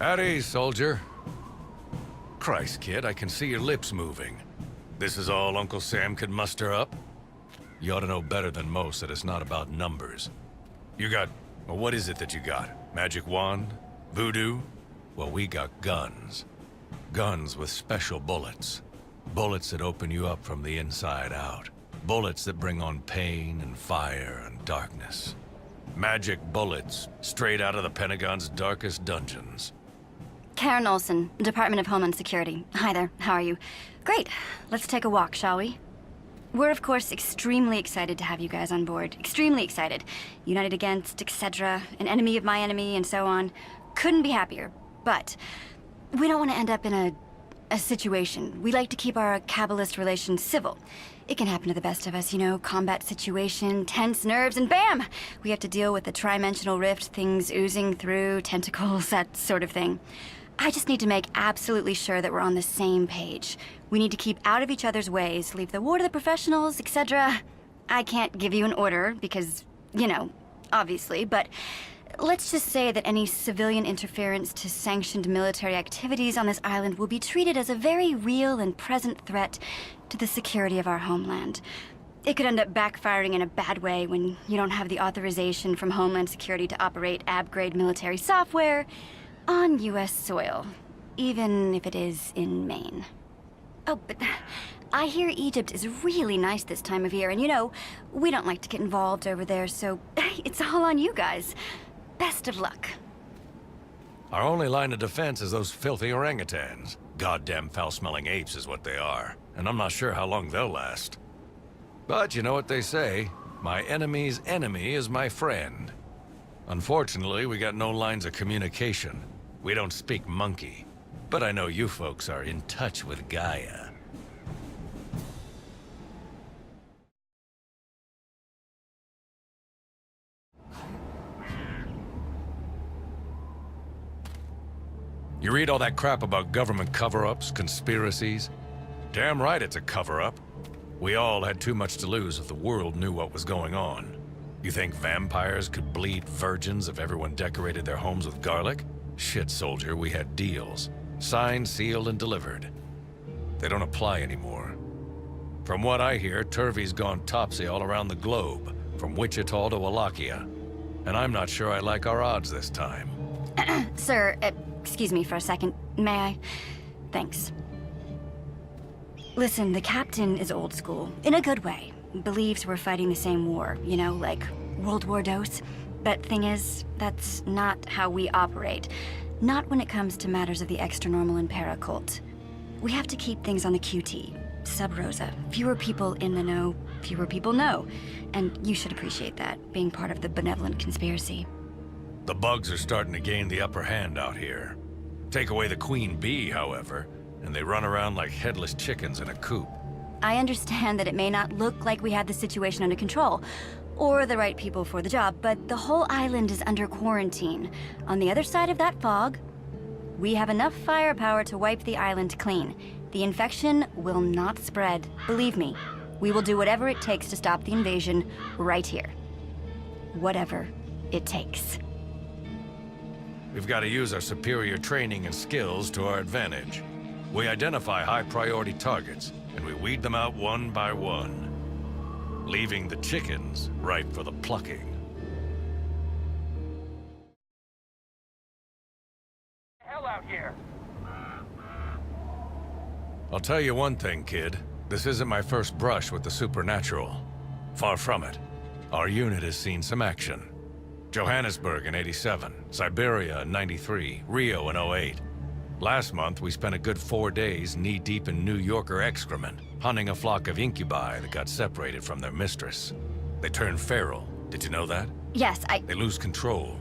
At ease, soldier. Christ, kid, I can see your lips moving. This is all Uncle Sam could muster up? You ought to know better than most that it's not about numbers. You got... well, what is it that you got? Magic wand? Voodoo? Well, we got guns. Guns with special bullets. Bullets that open you up from the inside out. Bullets that bring on pain and fire and darkness. Magic bullets, straight out of the Pentagon's darkest dungeons. Karen Olson, Department of Homeland Security. Hi there, how are you? Great, let's take a walk, shall we? We're of course extremely excited to have you guys on board. Extremely excited. United against, etc., an enemy of my enemy, and so on. Couldn't be happier, but we don't want to end up in a situation. We like to keep our cabalist relations civil. It can happen to the best of us, you know, combat situation, tense nerves, and bam! We have to deal with the trimensional rift, things oozing through, tentacles, that sort of thing. I just need to make absolutely sure that we're on the same page. We need to keep out of each other's ways, leave the war to the professionals, etc. I can't give you an order because, you know, obviously, but let's just say that any civilian interference to sanctioned military activities on this island will be treated as a very real and present threat to the security of our homeland. It could end up backfiring in a bad way when you don't have the authorization from Homeland Security to operate ab-grade military software on U.S. soil, even if it is in Maine. Oh, but I hear Egypt is really nice this time of year, and you know, we don't like to get involved over there, so it's all on you guys. Best of luck. Our only line of defense is those filthy orangutans. Goddamn foul-smelling apes is what they are, and I'm not sure how long they'll last. But you know what they say, my enemy's enemy is my friend. Unfortunately, we got no lines of communication. We don't speak monkey. But I know you folks are in touch with Gaia. You read all that crap about government cover-ups, conspiracies? Damn right it's a cover-up. We all had too much to lose if the world knew what was going on. You think vampires could bleed virgins if everyone decorated their homes with garlic? Shit, soldier, we had deals. Signed, sealed, and delivered. They don't apply anymore. From what I hear, Turvey's gone topsy all around the globe, from Wichita to Wallachia. And I'm not sure I like our odds this time. Sir, excuse me for a second, may I? Thanks. Listen, the captain is old school, in a good way. Believes we're fighting the same war, you know, like World War Dose. But thing is, that's not how we operate. Not when it comes to matters of the extra-normal and para-cult. We have to keep things on the QT. Sub rosa. Fewer people in the know, fewer people know. And you should appreciate that, being part of the benevolent conspiracy. The bugs are starting to gain the upper hand out here. Take away the queen bee, however, and they run around like headless chickens in a coop. I understand that it may not look like we have the situation under control, or the right people for the job, but the whole island is under quarantine. On the other side of that fog, we have enough firepower to wipe the island clean. The infection will not spread. Believe me, we will do whatever it takes to stop the invasion right here. Whatever it takes. We've got to use our superior training and skills to our advantage. We identify high-priority targets, and we weed them out one by one, leaving the chickens ripe for the plucking. Hell out here! I'll tell you one thing, kid. This isn't my first brush with the supernatural. Far from it. Our unit has seen some action. Johannesburg in '87, Siberia in '93, Rio in '08. Last month, we spent a good 4 days knee-deep in New Yorker excrement, hunting a flock of incubi that got separated from their mistress. They turned feral. Did you know that? Yes, They lose control.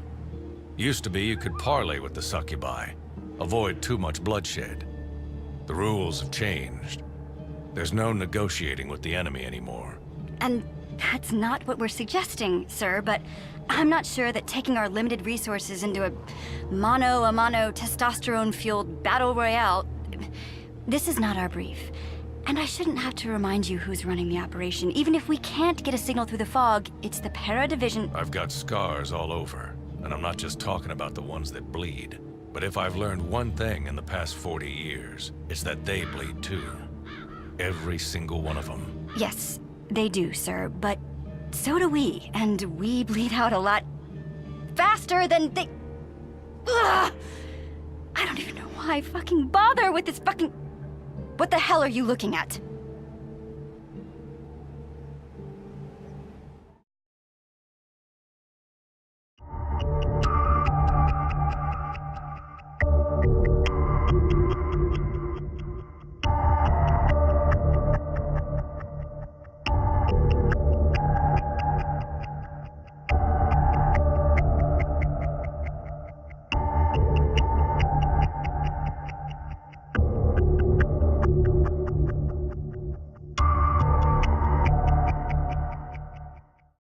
Used to be you could parley with the succubi, avoid too much bloodshed. The rules have changed. There's no negotiating with the enemy anymore. And that's not what we're suggesting, sir, but I'm not sure that taking our limited resources into a mano-a-mano testosterone-fueled battle royale... This is not our brief. And I shouldn't have to remind you who's running the operation. Even if we can't get a signal through the fog, it's the Para Division... I've got scars all over, and I'm not just talking about the ones that bleed. But if I've learned one thing in the past 40 years, it's that they bleed too. Every single one of them. Yes, they do, sir, but so do we, and we bleed out a lot faster than they... Ugh! I don't even know why I fucking bother with this fucking... What the hell are you looking at?